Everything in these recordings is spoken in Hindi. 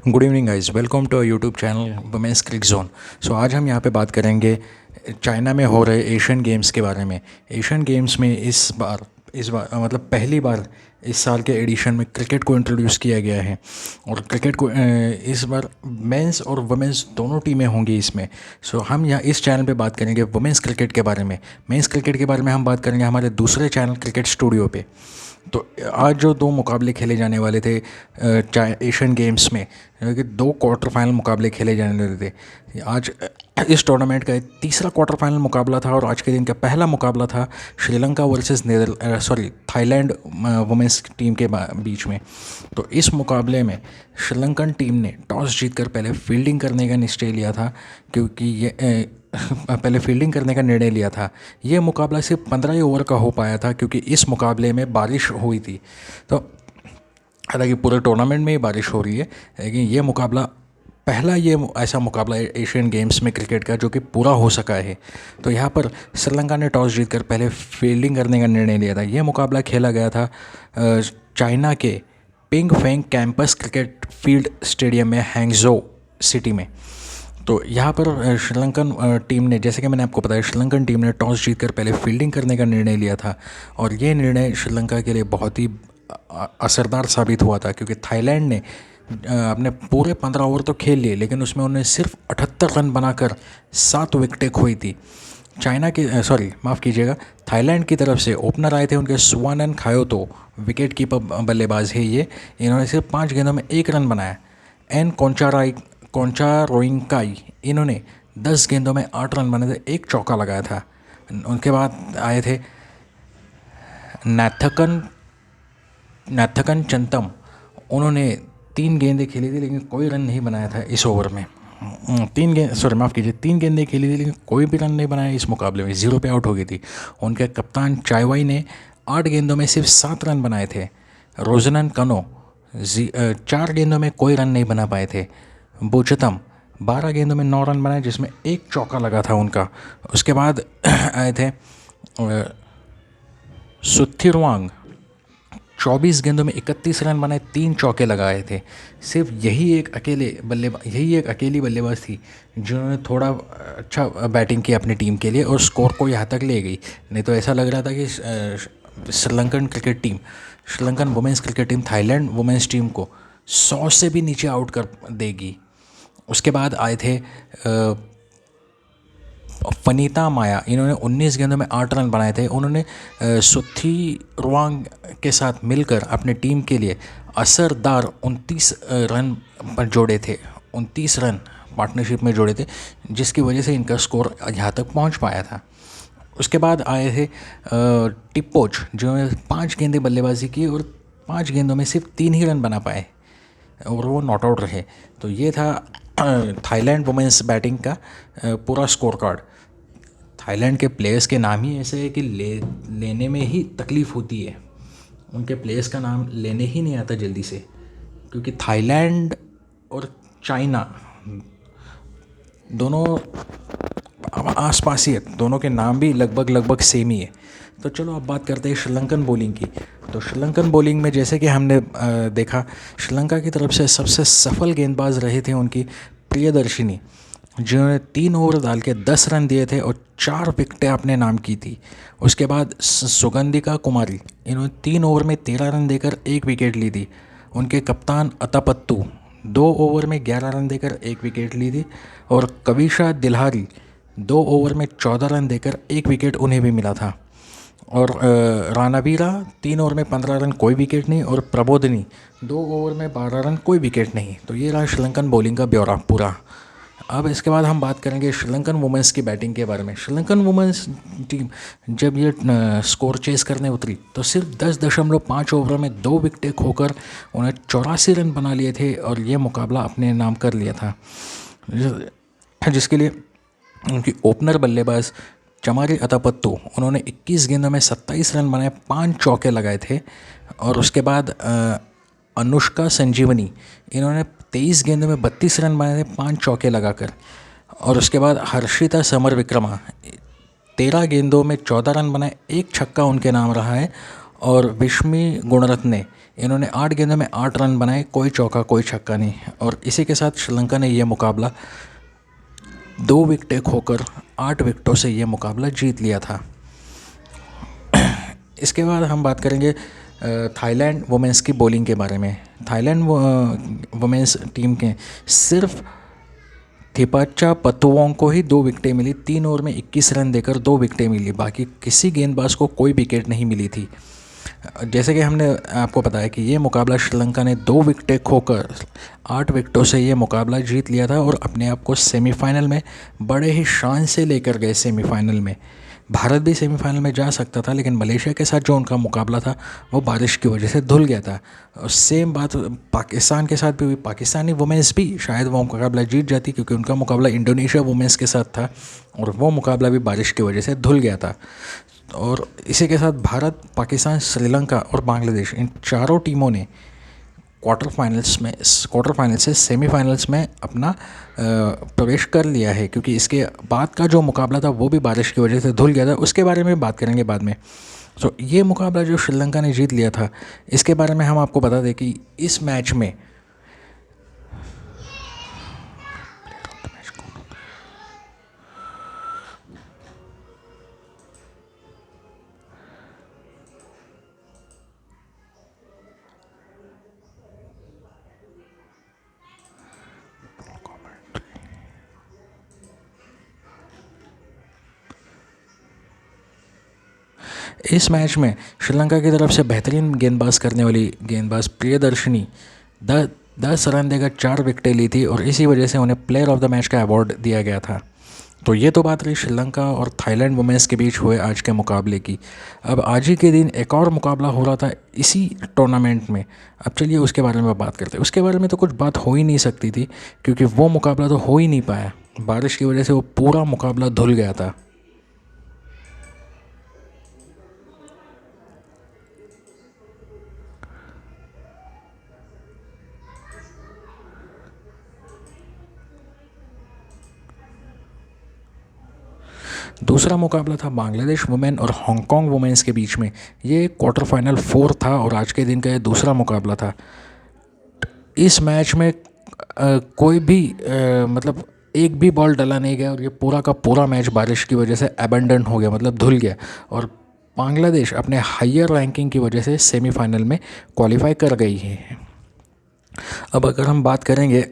Good evening guys, welcome to YouTube channel women's cric zone. So आज हम यहाँ पे बात करेंगे चाइना में हो रहे एशियन गेम्स के बारे में। एशियन गेम्स में इस बार मतलब पहली बार इस साल के एडिशन में क्रिकेट को इंट्रोड्यूस किया गया है। और क्रिकेट को इस बार मेंस और वुमेन्स दोनों टीमें होंगी इसमें। सो हम यहाँ इस चैनल पे बात करेंगे वुमेन्स क्रिकेट के बारे में। मेंस क्रिकेट के बारे में हम बात करेंगे हमारे दूसरे चैनल क्रिकेट स्टूडियो पे। तो आज जो दो मुकाबले खेले जाने वाले थे एशियन गेम्स में, कि दो क्वार्टर फाइनल मुकाबले खेले जाने वाले थे। आज इस टूर्नामेंट का तीसरा क्वार्टर फाइनल मुकाबला था और आज के दिन का पहला मुकाबला था Sri Lanka versus Thailand women's team के बीच में। तो इस मुकाबले में श्रीलंकन टीम ने टॉस जीतकर पहले फील्डिंग करने का निश्चय लिया था, क्योंकि ये पहले फील्डिंग करने का निर्णय लिया था। ये मुकाबला सिर्फ 15 ही ओवर का हो पाया था, क्योंकि इस मुकाबले में बारिश हुई थी। तो हालांकि पूरे टूर्नामेंट में ही बारिश हो रही है, लेकिन ये मुकाबला पहला ये ऐसा मुकाबला है एशियन गेम्स में क्रिकेट का जो कि पूरा हो सका है। तो यहाँ पर श्रीलंका ने टॉस जीतकर पहले फील्डिंग करने का निर्णय लिया था। यह मुकाबला खेला गया था चाइना के ping Feng campus cricket field stadium में, हैंगजो सिटी में। तो यहाँ पर श्रीलंकन टीम ने, जैसे कि मैंने आपको बताया, श्रीलंकन टीम ने टॉस जीतकर पहले फील्डिंग करने का निर्णय लिया था। और ये निर्णय श्रीलंका के लिए बहुत ही असरदार साबित हुआ था, क्योंकि थाईलैंड ने अपने पूरे 15 ओवर तो खेल लिए, लेकिन उसमें उन्होंने सिर्फ 78 रन बनाकर 7 विकेटें खोई थी। माफ़ कीजिएगा, थाईलैंड की तरफ से ओपनर आए थे उनके सुवानन खायोतो, विकेट कीपर बल्लेबाज है ये। इन्होंने सिर्फ 5 गेंदों में 1 रन बनाया। एन कोंचारोइंकाई, इन्होंने 10 गेंदों में 8 रन बनाए थे, 1 चौका लगाया था। उनके बाद आए थे नैथकन चंतम, उन्होंने 3 गेंदें खेली थी लेकिन कोई रन नहीं बनाया था इस ओवर में। 3 गेंदें खेली थी लेकिन कोई भी रन नहीं बनाया इस मुकाबले में, 0 पे आउट हो गई थी। उनके कप्तान चाइवाई ने 8 गेंदों में सिर्फ 7 रन बनाए थे। रोजनन कनो 4 गेंदों में कोई रन नहीं बना पाए थे। बोचतम 12 गेंदों में 9 रन बनाए, जिसमें 1 चौका लगा था उनका। उसके बाद आए थे सुथिरवांग, 24 गेंदों में 31 रन बनाए, 3 चौके लगाए थे। सिर्फ यही एक अकेली बल्लेबाज थी जिन्होंने थोड़ा अच्छा बैटिंग की अपनी टीम के लिए और स्कोर को यहाँ तक ले गई। नहीं तो ऐसा लग रहा था कि Sri Lankan women's cricket team Thailand women's team को 100 से भी नीचे आउट कर देगी। उसके बाद आए थे फनीता माया, इन्होंने 19 गेंदों में 8 रन बनाए थे। उन्होंने सुथिरवांग के साथ मिलकर अपने टीम के लिए असरदार 29 रन पर जोड़े थे। 29 रन पार्टनरशिप में जोड़े थे, जिसकी वजह से इनका स्कोर यहाँ तक पहुँच पाया था। उसके बाद आए थे टिप्पोच, जिन्होंने 5 गेंदें बल्लेबाजी की और 5 गेंदों में सिर्फ 3 ही रन बना पाए और वो नॉट आउट रहे। तो ये था थाईलैंड वुमेन्स बैटिंग का पूरा स्कोर कार्ड। थाईलैंड के प्लेयर्स के नाम ही ऐसे है कि लेने में ही तकलीफ़ होती है। उनके प्लेयर्स का नाम लेने ही नहीं आता जल्दी से, क्योंकि थाईलैंड और चाइना दोनों आसपास ही है, दोनों के नाम भी लगभग सेम ही है। तो चलो अब बात करते हैं श्रीलंकन बॉलिंग की। तो श्रीलंकन बॉलिंग में जैसे कि हमने देखा, श्रीलंका की तरफ से सबसे सफल गेंदबाज रहे थे उनकी प्रियदर्शिनी, जिन्होंने 3 ओवर डाल के 10 रन दिए थे और 4 विकेटें अपने नाम की थी। उसके बाद सुगंधिका कुमारी, इन्होंने 3 ओवर में 13 रन देकर 1 विकेट ली थी। उनके कप्तान अतापत्तू 2 ओवर में 11 रन देकर 1 विकेट ली थी। और कविशा दिल्हारी 2 ओवर में 14 रन देकर 1 विकेट उन्हें भी मिला था। और रानावीरा 3 ओवर में 15 रन, कोई विकेट नहीं। और प्रबोधिनी 2 ओवर में 12 रन, कोई विकेट नहीं। तो ये रहा श्रीलंकन बॉलिंग का ब्यौरा पूरा। अब इसके बाद हम बात करेंगे श्रीलंकन वुमेंस की बैटिंग के बारे में। श्रीलंकन वुमेंस टीम जब ये स्कोर चेस करने उतरी तो सिर्फ 10.5 ओवर में 2 विकेटें खोकर उन्हें 84 रन बना लिए थे और ये मुकाबला अपने नाम कर लिया था, जिसके लिए उनकी ओपनर बल्लेबाज चमारी अतापत्तू, उन्होंने 21 गेंदों में 27 रन बनाए, 5 चौके लगाए थे। और उसके बाद अनुष्का संजीवनी, इन्होंने 23 गेंदों में 32 रन बनाए थे, 5 चौके लगाकर। और उसके बाद हर्षिता समर विक्रमा 13 गेंदों में 14 रन बनाए, 1 छक्का उनके नाम रहा है। और विश्मी गुणरत्ने, इन्होंने 8 गेंदों में 8 रन बनाए, कोई चौका कोई छक्का नहीं। और इसी के साथ श्रीलंका ने यह मुकाबला 2 विकेटें खोकर 8 विकेटों से ये मुकाबला जीत लिया था। इसके बाद हम बात करेंगे थाईलैंड वुमेंस की बॉलिंग के बारे में। थाईलैंड वुमेंस टीम के सिर्फ थिपाचा पतुवोंग को ही 2 विकेटें मिली, 3 ओवर में 21 रन देकर 2 विकेटें मिली, बाकी किसी गेंदबाज को कोई विकेट नहीं मिली थी। जैसे कि हमने आपको बताया कि ये मुकाबला श्रीलंका ने 2 विकेटें खोकर 8 विकेटों से ये मुकाबला जीत लिया था और अपने आप को सेमीफाइनल में बड़े ही शान से लेकर गए। सेमीफाइनल में भारत भी सेमीफाइनल में जा सकता था, लेकिन मलेशिया के साथ जो उनका मुकाबला था वो बारिश की वजह से धुल गया था। और सेम बात पाकिस्तान के साथ भी हुई। पाकिस्तानी वुमेंस भी शायद वो मुकाबला जीत जाती, क्योंकि उनका मुकाबला इंडोनेशिया वुमेंस के साथ था और वो मुकाबला भी बारिश की वजह से धुल गया था। और इसी के साथ भारत, पाकिस्तान, श्रीलंका और बांग्लादेश, इन चारों टीमों ने क्वार्टर फाइनल से सेमीफाइनल्स में अपना प्रवेश कर लिया है, क्योंकि इसके बाद का जो मुकाबला था वो भी बारिश की वजह से धुल गया था। उसके बारे में बात करेंगे बाद में। तो ये मुकाबला जो श्रीलंका ने जीत लिया था, इसके बारे में हम आपको बता दें कि इस मैच में श्रीलंका की तरफ से बेहतरीन गेंदबाज करने वाली गेंदबाज प्रियदर्शनी 10 रन देकर 4 विकेटें ली थी और इसी वजह से उन्हें प्लेयर ऑफ द मैच का अवार्ड दिया गया था। तो ये तो बात रही श्रीलंका और थाईलैंड वुमेंस के बीच हुए आज के मुकाबले की। अब आज ही के दिन एक और मुकाबला हो रहा था इसी टूर्नामेंट में। अब चलिए उसके बारे में बात करते हैं। उसके बारे में तो कुछ बात हो ही नहीं सकती थी, क्योंकि वो मुकाबला तो हो ही नहीं पाया, बारिश की वजह से वो पूरा मुकाबला धुल गया था। दूसरा मुकाबला था बांग्लादेश वुमेन और हांगकांग वुमेंस के बीच में। ये क्वार्टर फाइनल 4 था और आज के दिन का ये दूसरा मुकाबला था। इस मैच में कोई भी मतलब एक भी बॉल डला नहीं गया और ये पूरा का पूरा मैच बारिश की वजह से अबेंडन हो गया, मतलब धुल गया। और बांग्लादेश अपने हायर रैंकिंग की वजह से सेमीफाइनल में क्वालिफाई कर गई है। अब अगर हम बात करेंगे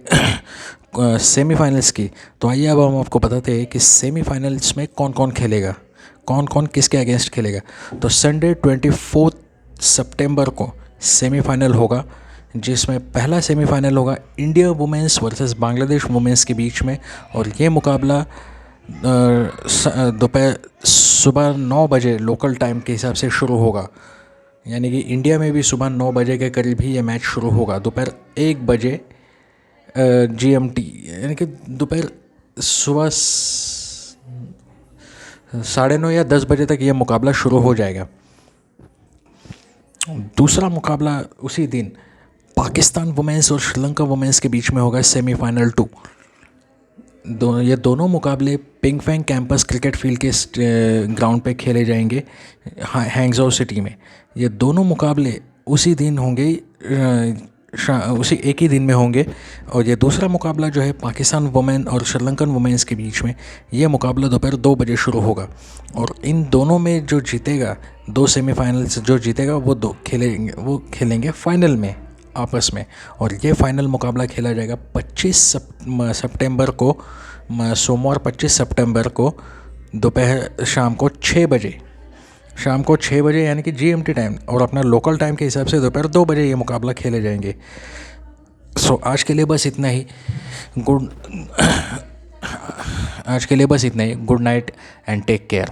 सेमीफाइनल्स की, तो आइए अब हम आपको बताते हैं कि सेमीफाइनल्स में कौन कौन खेलेगा, कौन कौन किसके अगेंस्ट खेलेगा। तो संडे 24 सितंबर को सेमीफाइनल होगा, जिसमें पहला सेमीफाइनल होगा India women's versus Bangladesh women's के बीच में। और ये मुकाबला दोपहर सुबह 9 बजे लोकल टाइम के हिसाब से शुरू होगा, यानी कि इंडिया में भी सुबह 9 बजे के करीब ही ये मैच शुरू होगा। दोपहर 1 बजे GMT, यानी कि दोपहर सुबह 9:30 या 10 बजे तक ये मुकाबला शुरू हो जाएगा। दूसरा मुकाबला उसी दिन पाकिस्तान वुमेंस और श्रीलंका वुमेंस के बीच में होगा, सेमीफाइनल 2। ये दोनों मुकाबले पिंगफैंग कैंपस क्रिकेट फील्ड के ग्राउंड पे खेले जाएंगे, हैंगजो सिटी में। ये दोनों मुकाबले उसी दिन होंगे, उसी एक ही दिन में होंगे। और ये दूसरा मुकाबला जो है पाकिस्तान वुमेन और श्रीलंकन वुमेंस के बीच में, ये मुकाबला दोपहर 2 बजे शुरू होगा। और इन दोनों में जो जीतेगा, 2 सेमीफाइनल्स जो जीतेगा वो खेलेंगे फाइनल में आपस में। और ये फाइनल मुकाबला खेला जाएगा 25 सितंबर को, सोमवार 25 सितंबर को दोपहर शाम को 6 बजे, यानी कि GMT टाइम, और अपना लोकल टाइम के हिसाब से दोपहर 2 बजे ये मुकाबला खेले जाएंगे। आज के लिए बस इतना ही। Good night and take care.